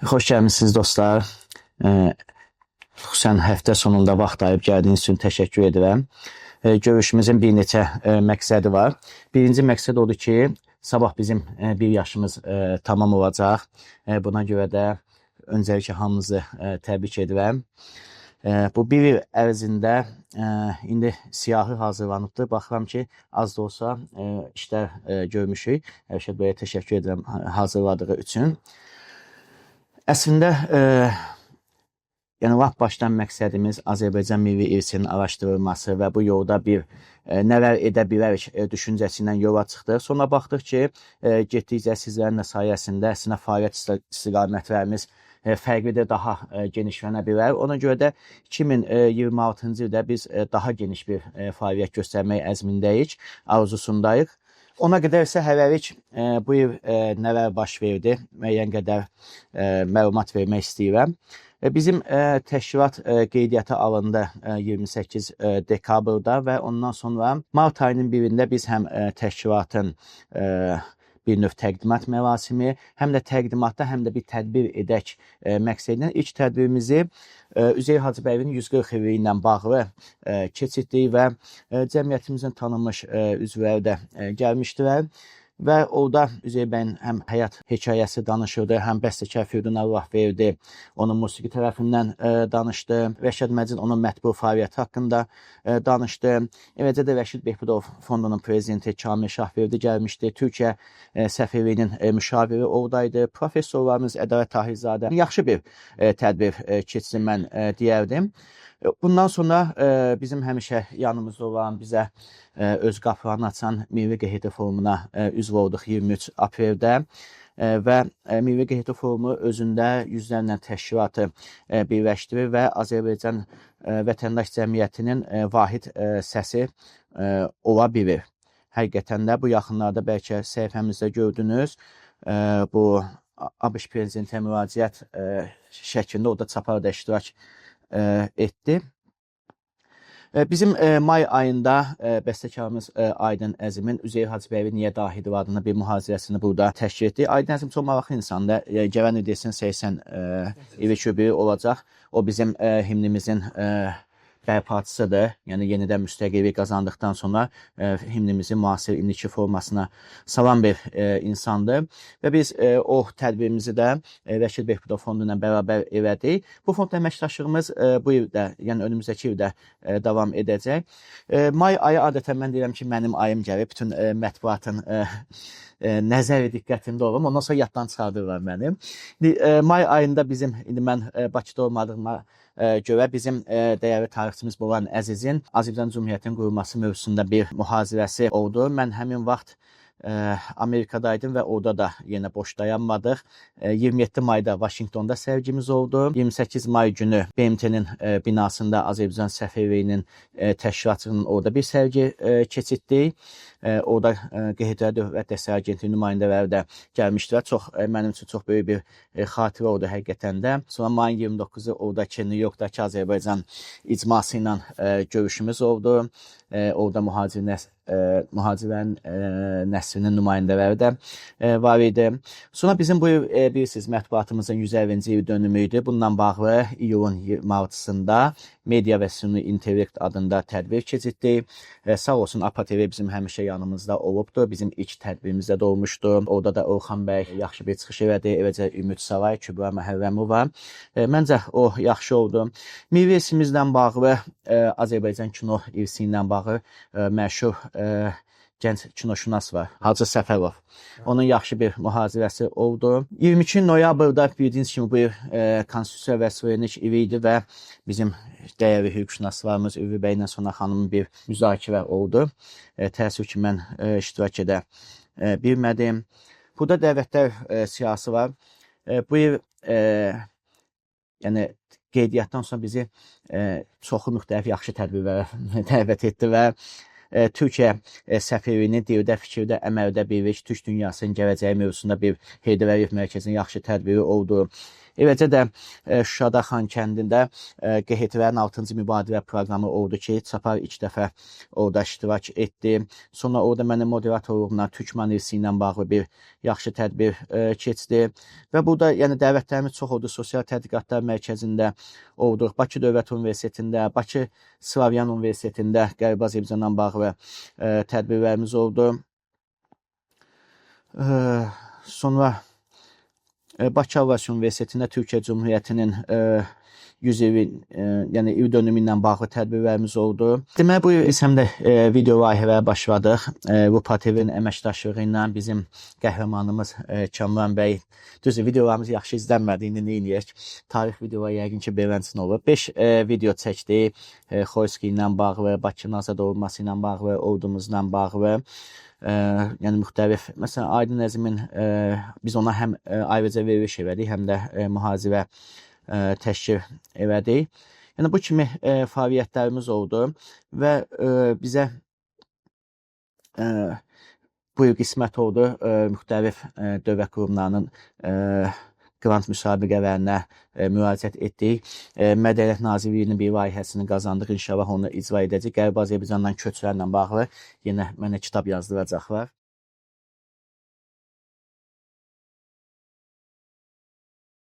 Xoş gəlmisiniz dostlar. Xüsusən həftə sonunda vaxt ayırıb gəldiyiniz üçün təşəkkür edirəm. Görüşümüzün bir neçə məqsədi var. Birinci məqsəd odur ki, sabah bizim bir yaşımız tamam olacaq. Buna görə də öncəliklə hamınızı təbrik edirəm. Bu bir il ərzində indi siyahı hazırlanıbdır. Baxıram ki, az da olsa işlər görmüşük. Əlbəttə belə təşəkkür edirəm hazırladığı üçün. Əslində, yəni lap başdan məqsədimiz Azərbaycan milli irsinin araşdırılması və bu yolda bir nələr edə bilərik düşüncəsi ilə yola çıxdıq. Sonra baxdıq ki, getdikcə sizlərin də sayəsində əslində fəaliyyət istiqamətlərimiz fərqlidir, daha genişlənə bilər. Ona görə də 2026-cı ildə biz daha geniş bir fəaliyyət göstərmək əzmindəyik, arzusundayıq. Ona qədər isə hələlik bu il nələr baş verdi, müəyyən qədər məlumat vermək istəyirəm. Bizim təşkilat qeydiyyata alındı 28 dekabrda və ondan sonra mart ayının birində biz həm təşkilatın bir növ təqdimat mərasimi, həm də təqdimatda, həm də bir tədbir edək məqsədilə ilk tədbirimizi Üzeyir Hacıbəyovun 140 ili ilə bağlı keçirdik və cəmiyyətimizin tanınmış üzvləri də gəlmişdilər. Və orada Üzeyir bəyin həm həyat hekayəsi danışırdı, həm bəstəkar Firidun Allahverdi onun musiqi tərəfindən danışdı. Rəşad Məcid onun mətbu fəaliyyəti haqqında danışdı. Eləcə də Rəşid Behbudov Fondunun prezidenti Kamil Şahverdi gəlmişdi. Türkiyə səfirliyinin müşaviri oradaydı. Professorlarımız Ədalət Tahirzadə. Yaxşı bir tədbir keçsin mən deyərdim. Bundan sonra bizim həmişə yanımızda olan, bizə öz qapılarını açan Milli QHT Forumuna üzv olduq 23 apreldə və Milli QHT Forumu özündə yüzlərlə təşkilatı birləşdirir və Azərbaycan vətəndaş cəmiyyətinin vahid səsi ola bilir. Həqiqətən də bu yaxınlarda bəlkə səhifəmizdə gördünüz, bu ABŞ prezidentinə müraciət şəklində orada çaparda iştirak etdi. Bizim may ayında bəstəkarımız Aydın Əzimin Üzeyir Hacıbəyovun Niyə Dahidir adına bir mühazirəsini burada təşkil etdi. Aydın Əzim çox maraqlı insandır. Gələn il desin 80 ili kübü olacaq. O bizim himnimizin bərpaçısıdır. Yəni yenidən müstəqillik qazandıqdan sonra himnimizin müasir indiki formasına salan bir insandır. Və biz o tədbirimizi də Rəşid Behbudov Fondu ilə bərabər elədik. Bu fond əməkdaşlığımız bu ildə, yəni önümüzdəki ildə davam edəcək. May ayı adətən mən deyirəm ki, mənim ayım gəlib. Bütün mətbuatın nəzəri diqqətində olum. Ondan sonra yaddan çıxardırlar mənim. May ayında bizim, indi mən Bakıda olmadığıma görə bizim dəyərli tarixçimiz Boran Əzizin Azərbaycan Cümhuriyyətinin qurulması mövzusunda bir mühazirəsi oldu. Mən həmin vaxt Amerikadaydım və orada da yenə boş dayanmadıq. 27 mayda Vaşinqtonda sərgimiz oldu. 28 may günü BMT-nin binasında Azərbaycan səfirliyinin təşkilatçının orada bir sərgi keçirtdik. Orada QHT Dövlət Dəstək Agentliyi nümayəndələri də gəlmişdilər. Mənim üçün çox böyük bir xatirə oldu həqiqətən də. Sonra mayın 29-u oradakı New Yorkdakı Azərbaycan icması ilə görüşümüz oldu. Orada mühacirlərin nəslinin nümayəndələri də var idi. Sonra bizim bu bilirsiniz mətbuatımızın 150-ci il dönümü idi. Bununla bağlı iyulun 26-sında Media və Süni İntellekt adında tədbir keçirdik. Sağ olsun APA TV bizim həmişə yanımızda olubdur. Bizim ilk tədbirimizdə də olmuşdu. Orada da Orxan bəy yaxşı bir çıxış elədi. Eləcə Ümid Saray, Kübra Məhərrəmova. Məncə o yaxşı oldu. Milli irsimizlə bağlı, Azərbaycan kino irsi ilə bağlı məşhur gənc kinoşünas var, Hacı Səfərov. Onun yaxşı bir mühazirəsi oldu. 22 noyabrda bildiyiniz kimi bu Konstitusiya və Suverenlik ili idi və bizim dəyərli hüquqşünaslarımız Ülvi bəylə Sona xanımın bir müzakirə oldu. Təəssüf ki, mən iştirak edə bilmədim. Burada dəvətlər siyasi var. Bu il yəni qeydiyyatdan sonra bizi çoxlu müxtəlif yaxşı tədbirlərə dəvət etdi və Türkiyə səfirliyinin dildə, fikirdə, əməldə birlik, Türk dünyasının gələcəyi mövzusunda bir Heydər Əliyev Mərkəzinin yaxşı tədbiri oldu. Eləcə də Şuşada Xankəndində QHTV-nin 6-cı mübadilə proqramı oldu ki, Çapar ilk dəfə orada iştirak etdi. Sonra orada mənim moderatorluğumla Türkmen irsi ilə bağlı bir yaxşı tədbir keçdi. Və burada yəni dəvətlərimiz çox oldu. Sosial Tədqiqatlar Mərkəzində olduq. Bakı Dövlət Universitetində, Bakı Slavyan Universitetində Qərbi Azərbaycanla bağlı tədbirlərimiz oldu. Sonra Bakı Avrasiya Universitetində Türkiyə Cümhuriyyətinin 100 ilin, yəni il dönümü ilə bağlı tədbirlərimiz oldu. Deməli, bu il biz həm də video layihələrə başladıq. Rupa TV-nin əməkdaşlığı ilə bizim qəhrəmanımız Kamran bəy, düzdür, videolarımız yaxşı izlənmədi, indi neyniyək? Tarix videoları yəqin ki, beləncə olur. 5 video çəkdik, Xoyski ilə bağlı, Bakının azad olunması ilə bağlı, ordumuzla bağlı. Yəni müxtəlif, məsələn, Aydın Əzimin biz ona həm ayrıca veriliş elədik, həm də mühazirə təşkil elədik. Yəni bu kimi fəaliyyətlərimiz oldu və bizə bu il qismət oldu müxtəlif dövlət qurumlarının qrant müsabiqələrinə müraciət etdik. Mədəniyyət Nazirliyinin bir layihəsini qazandıq. İnşallah onu icra edəcək. Qərbi Azərbaycandan köçlərlə bağlı yenə mənə kitab yazdıracaqlar.